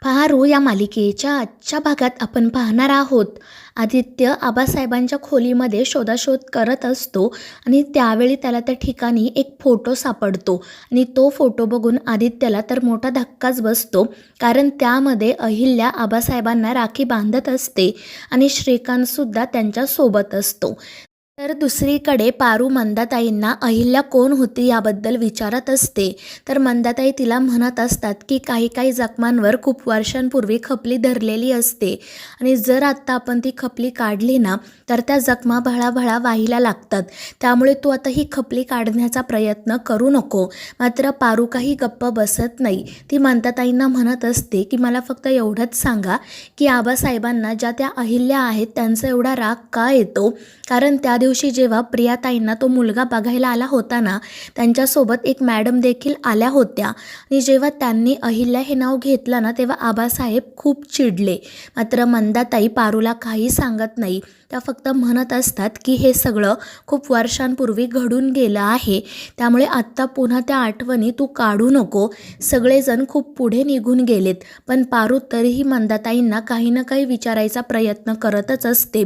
पहारू या मालिकेच्या आजच्या भागात आपण पाहणार आहोत. आदित्य आबासाहेबांच्या खोलीमध्ये शोधाशोध करत असतो आणि त्यावेळी त्याला त्या ठिकाणी एक फोटो सापडतो आणि तो फोटो बघून आदित्यला तर मोठा धक्काच बसतो. कारण त्यामध्ये अहिल्या आबासाहेबांना राखी बांधत असते आणि श्रीकांतसुद्धा त्यांच्यासोबत असतो. तर दुसरीकडे पारू मंदाताईंना अहिल्या कोण होती याबद्दल विचारत असते. तर मंदाताई तिला म्हणत असतात की काही काही जखमांवर खूप वर्षांपूर्वी खपली धरलेली असते आणि जर आत्ता आपण ती खपली काढली ना तर त्या जखमा भळाभळा वाहिला लागतात. त्यामुळे तू आता ही खपली काढण्याचा प्रयत्न करू नको. मात्र पारू काही गप्प बसत नाही. ती मंदाताईंना म्हणत असते की मला फक्त एवढंच सांगा की आबासाहेबांना ज्या त्या अहिल्या आहेत त्यांचा एवढा राग का येतो. कारण त्या दिवशी जेव्हा प्रियाताईंना तो मुलगा बघायला आला होता ना त्यांच्यासोबत एक मॅडम देखील आल्या होत्या आणि जेव्हा त्यांनी अहिल्या हे नाव घेतलं ना तेव्हा आबासाहेब खूप चिडले. मात्र मंदाताई पारूला काही सांगत नाही. त्या फक्त म्हणत असतात की हे सगळं खूप वर्षांपूर्वी घडून गेलं आहे. त्यामुळे आत्ता पुन्हा त्या आठवणी तू काढू नको. सगळेजण खूप पुढे निघून गेलेत. पण पारू तरीही मंदाताईंना काही ना काही विचारायचा प्रयत्न करतच असते.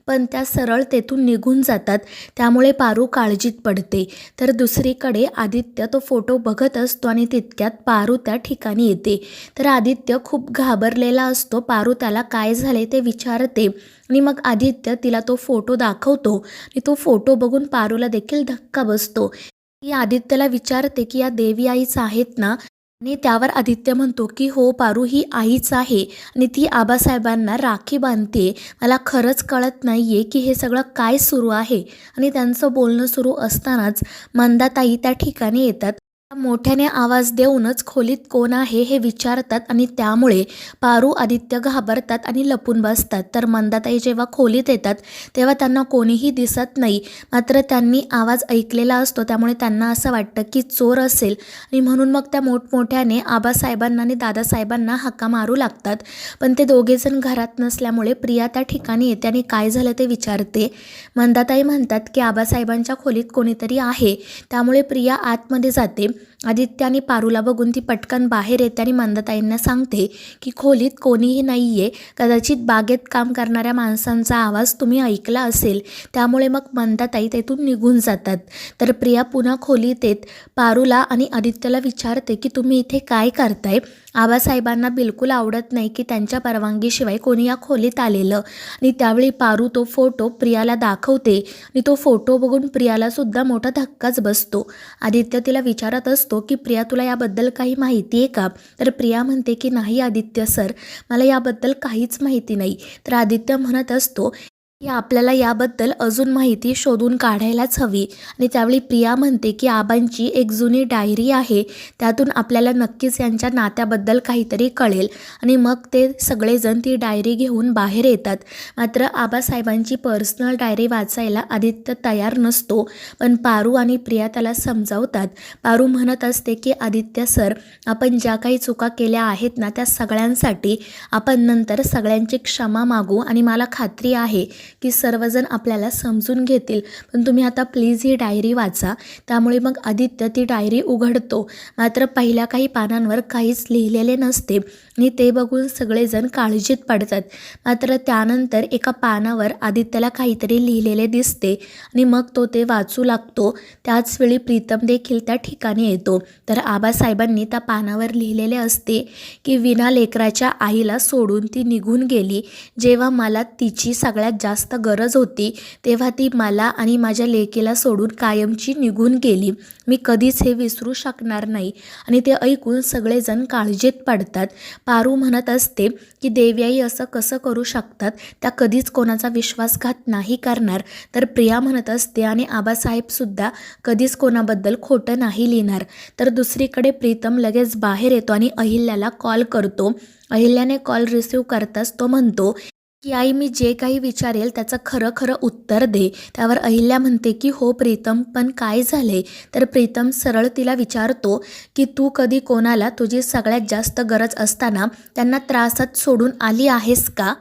पण त्या सरळ तेथून निघून जातात. त्यामुळे पारू काळजीत पडते. तर दुसरीकडे आदित्य तो फोटो बघत असतो आणि तितक्यात पारू त्या ठिकाणी येते. तर आदित्य खूप घाबरलेला असतो. पारू त्याला काय झाले ते विचारते आणि मग आदित्य तिला तो फोटो दाखवतो आणि तो फोटो बघून पारूला देखील धक्का बसतो. ती आदित्यला विचारते की या देवी आईच आहेत ना. आणि त्यावर आदित्य म्हणतो की हो पारू ही आईच आहे आणि ती आबासाहेबांना राखी बांधते. मला खरंच कळत नाही आहे की हे सगळं काय सुरू आहे. आणि त्यांचं बोलणं सुरू असतानाच मंदाताई त्या ठिकाणी येतात. मोठ्याने आवाज देऊनच खोलीत कोण आहे हे विचारतात आणि त्यामुळे पारू आदित्य घाबरतात आणि लपून बसतात. तर मंदाताई जेव्हा खोलीत येतात तेव्हा त्यांना कोणीही दिसत नाही. मात्र त्यांनी आवाज ऐकलेला असतो त्यामुळे त्यांना असं वाटतं की चोर असेल आणि म्हणून मग त्या मोठमोठ्याने आबासाहेबांना आणि दादासाहेबांना हाका मारू लागतात. पण ते दोघेजण घरात नसल्यामुळे प्रिया त्या ठिकाणी येते आणि काय झालं ते विचारते. मंदाताई म्हणतात की आबासाहेबांच्या खोलीत कोणीतरी आहे. त्यामुळे प्रिया आतमध्ये जाते. आदित्य आणि पारूला बघून ती पटकन बाहेर येते आणि मंदाताईंना सांगते की खोलीत कोणीही नाही आहे. कदाचित बागेत काम करणाऱ्या माणसांचा आवाज तुम्ही ऐकला असेल. त्यामुळे मग मंदाताई तेथून निघून जातात. तर प्रिया पुन्हा खोलीत येत पारूला आणि आदित्यला विचारते की तुम्ही इथे काय करताय. आबासाहेबांना बिलकुल आवडत नाही की त्यांच्या परवानगीशिवाय कोणी या खोलीत आलेलं. आणि त्यावेळी पारू तो फोटो प्रियाला दाखवते आणि तो फोटो बघून प्रियालासुद्धा मोठा धक्काच बसतो. आदित्य तिला विचारत असतो की प्रिया तुला याबद्दल काही माहिती आहे का. तर प्रिया म्हणते की नाही आदित्य सर, मला याबद्दल काहीच माहिती नाही. तर आदित्य म्हणत असतो की आपल्याला याबद्दल अजून माहिती शोधून काढायलाच हवी. आणि त्यावेळी प्रिया म्हणते की आबांची एक जुनी डायरी आहे. त्यातून आपल्याला नक्कीच यांच्या नात्याबद्दल काहीतरी कळेल. आणि मग ते सगळेजण ती डायरी घेऊन बाहेर येतात. मात्र आबासाहेबांची पर्सनल डायरी वाचायला आदित्य तयार नसतो. पण पारू आणि प्रिया त्याला समजावतात. पारू म्हणत असते की आदित्य सर, आपण ज्या काही चुका केल्या आहेत ना त्या सगळ्यांसाठी आपण नंतर सगळ्यांची क्षमा मागू आणि मला खात्री आहे की सर्वजण आपल्याला समजून घेतील. पण तुम्ही आता प्लीज ही डायरी वाचा. त्यामुळे मग आदित्य ती डायरी उघडतो. मात्र पहिल्या काही पानांवर काहीच लिहिलेले नसते आणि ते बघून सगळेजण काळजीत पडतात. मात्र त्यानंतर एका पानावर आदित्यला काहीतरी लिहिलेले दिसते आणि मग तो ते वाचू लागतो. त्याचवेळी प्रीतम देखील त्या ठिकाणी येतो. तर आबासाहेबांनी त्या पानावर लिहिलेले असते की विना लेकराच्या आईला सोडून ती निघून गेली. जेव्हा मला तिची सगळ्यात जास्त गरज होती तेव्हा ती मला आणि माझ्या लेकीला सोडून कायमची निघून गेली. मी कधीच हे विसरू शकणार नाही. आणि ते ऐकून सगळेजण काळजीत पडतात. पारू म्हणत असते की देवीआई असं कसं करू शकतात. त्या कधीच कोणाचा विश्वासघात नाही करणार. तर प्रिया म्हणत असते आणि आबासाहेबसुद्धा कधीच कोणाबद्दल खोटं नाही लिहिणार. तर दुसरीकडे प्रीतम लगेच बाहेर येतो आणि अहिल्याला कॉल करतो. अहिल्याने कॉल रिसीव करताच तो म्हणतो की आई मी जे काही विचारेल त्याचं खरं खरं उत्तर दे. त्यावर अहिल्या म्हणते की हो प्रीतम, पण काय झाले. तर प्रीतम सरळ तिला विचारतो की तू कधी कोणाला तुझी सगळ्यात जास्त गरज असताना त्यांना त्रासात सोडून आली आहेस का.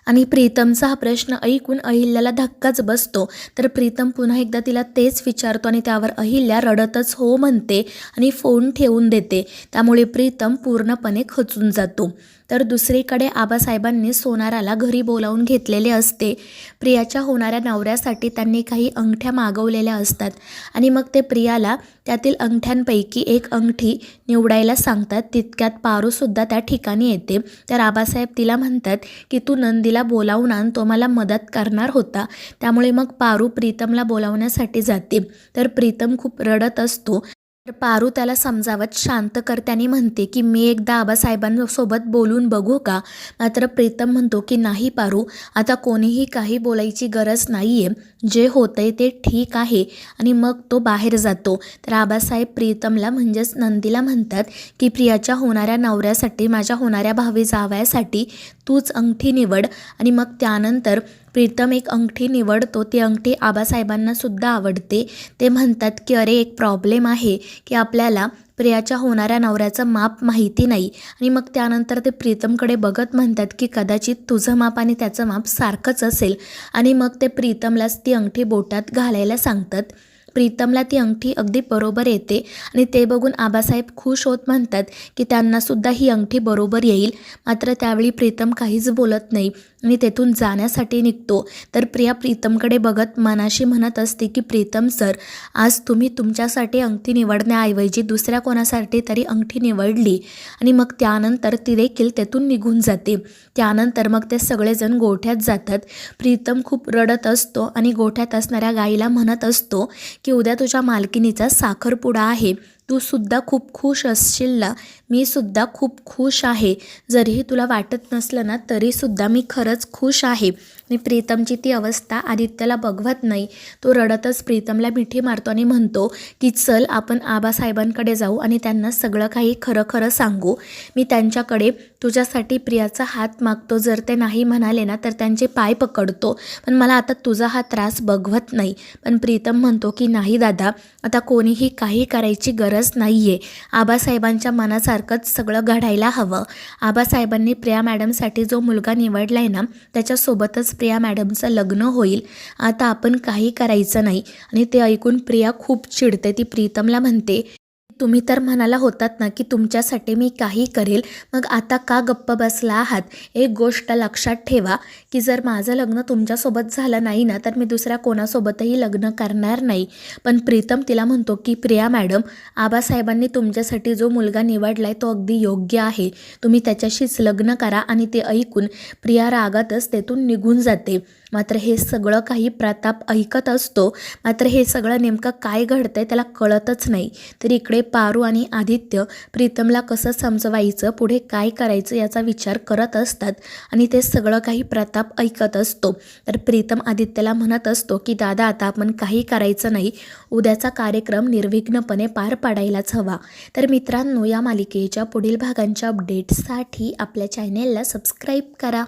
आणि प्रीतमचा हा प्रश्न ऐकून अहिल्याला धक्काच बसतो. तर प्रीतम पुन्हा एकदा तिला तेच विचारतो आणि त्यावर अहिल्या रडतच हो म्हणते आणि फोन ठेवून देते. त्यामुळे प्रीतम पूर्णपणे खचून जातो. तर दुसरीकडे आबासाहेबांनी सोनाराला घरी बोलावून घेतलेले असते. प्रियाच्या होणाऱ्या नवऱ्यासाठी त्यांनी काही अंगठ्या मागवलेल्या असतात आणि मग ते प्रियाला त्यातील अंगठ्यांपैकी एक अंगठी निवडायला सांगतात. तितक्यात पारूसुद्धा त्या ठिकाणी येते. तर आबासाहेब तिला म्हणतात की तू नंदीला बोलावून आण, तो मला मदत करणार होता. त्यामुळे मग पारू प्रीतमला बोलावण्यासाठी जाते. तर प्रीतम खूप रडत असतो. तर पारू त्याला समजावत शांत करते आणि म्हणते की मी एकदा आबासाहेबांसोबत बोलून बघू का. मात्र प्रीतम म्हणतो की नाही पारू, आता कोणीही काही बोलायची गरज नाही आहे, जे होतंय ते ठीक आहे. आणि मग तो बाहेर जातो. तर आबासाहेब प्रीतमला म्हणजेच नंदीला म्हणतात की प्रियाच्या होणाऱ्या नवऱ्यासाठी, माझ्या होणाऱ्या भावी जावयासाठी तूच अंगठी निवड. आणि मग त्यानंतर प्रीतम एक अंगठी निवडतो. ती अंगठी आबासाहेबांना सुद्धा आवडते. ते म्हणतात की अरे एक प्रॉब्लेम आहे की आपल्याला प्रियाच्या होणाऱ्या नवऱ्याचं माप माहिती नाही. आणि मग त्यानंतर ते प्रीतमकडे बघत म्हणतात की कदाचित तुझं माप आणि त्याचं माप सारखंच असेल. आणि मग ते प्रीतमलाच ती अंगठी बोटात घालायला सांगतात. प्रीतमला ती अंगठी अगदी बरोबर येते आणि ते बघून आबासाहेब खुश होत म्हणतात की त्यांनासुद्धा ही अंगठी बरोबर येईल. मात्र त्यावेळी प्रीतम काहीच बोलत नाही आणि तेथून जाण्यासाठी निघतो. तर प्रिया प्रीतमकडे बघत मनाशी म्हणत असते की प्रीतम सर, आज तुम्ही तुमच्यासाठी अंगठी निवडण्याऐवजी दुसऱ्या कोणासाठी तरी अंगठी निवडली. आणि मग त्यानंतर ती देखील तेथून निघून जाते. त्यानंतर मग ते सगळेजण गोठ्यात जातात. प्रीतम खूप रडत असतो आणि गोठ्यात असणाऱ्या गाईला म्हणत असतो की उद्या तुझ्या मालकिनीचा साखरपुडा आहे, तू सुद्धा खूप खुश असशील ना. मी सुद्धा खूप खुश आहे. जरीही तुला वाटत नसलं ना तरीसुद्धा मी खरंच खुश आहे. आणि प्रीतमची ती अवस्था आदित्यला बघवत नाही. तो रडतच प्रीतमला मिठी मारतो आणि म्हणतो की चल आपण आबासाहेबांकडे जाऊ आणि त्यांना सगळं काही खरं खरं सांगू. मी त्यांच्याकडे तुझ्यासाठी प्रियाचा हात मागतो. जर ते नाही म्हणाले ना तर त्यांचे पाय पकडतो. पण मला आता तुझा हा त्रास बघवत नाही. पण प्रीतम म्हणतो की नाही दादा, आता कोणीही काही करायची गरज नाही आहे. आबासाहेबांच्या मनासारखंच सगळं घडायला हवं. आबासाहेबांनी प्रिया मॅडमसाठी जो मुलगा निवडला आहे ना त्याच्यासोबतच प्रिया मॅडमचं लग्न होईल. आता आपण काही करायचं नाही. आणि ते ऐकून प्रिया खूप चिडते. ती प्रीतमला म्हणते तुम्ही तर म्हणाला होतात ना की तुमच्यासाठी मी काही करेल, मग आता का गप्प बसला आहात. एक गोष्ट लक्षात ठेवा की जर माझं लग्न तुमच्यासोबत झालं नाही ना तर मी दुसऱ्या कोणासोबतही लग्न करणार नाही. पण प्रीतम तिला म्हणतो की प्रिया मॅडम, आबासाहेबांनी तुमच्यासाठी जो मुलगा निवडला आहे तो अगदी योग्य आहे, तुम्ही त्याच्याशीच लग्न करा. आणि ते ऐकून प्रिया रागातच तेथून निघून जाते. मात्र हे सगळं काही प्रताप ऐकत असतो. मात्र हे सगळं नेमकं काय घडतंय त्याला कळतच नाही. तर इकडे पारू आणि आदित्य प्रीतमला कसं समजवायचं, पुढे काय करायचं याचा विचार करत असतात आणि ते सगळं काही प्रताप ऐकत असतो. तर प्रीतम आदित्यला म्हणत असतो की दादा, आता आपण काही करायचं नाही, उद्याचा कार्यक्रम निर्विघ्नपणे पार पाडायलाच हवा. तर मित्रांनो, या मालिकेच्या पुढील भागांच्या अपडेट्ससाठी आपल्या चॅनेलला सबस्क्राईब करा.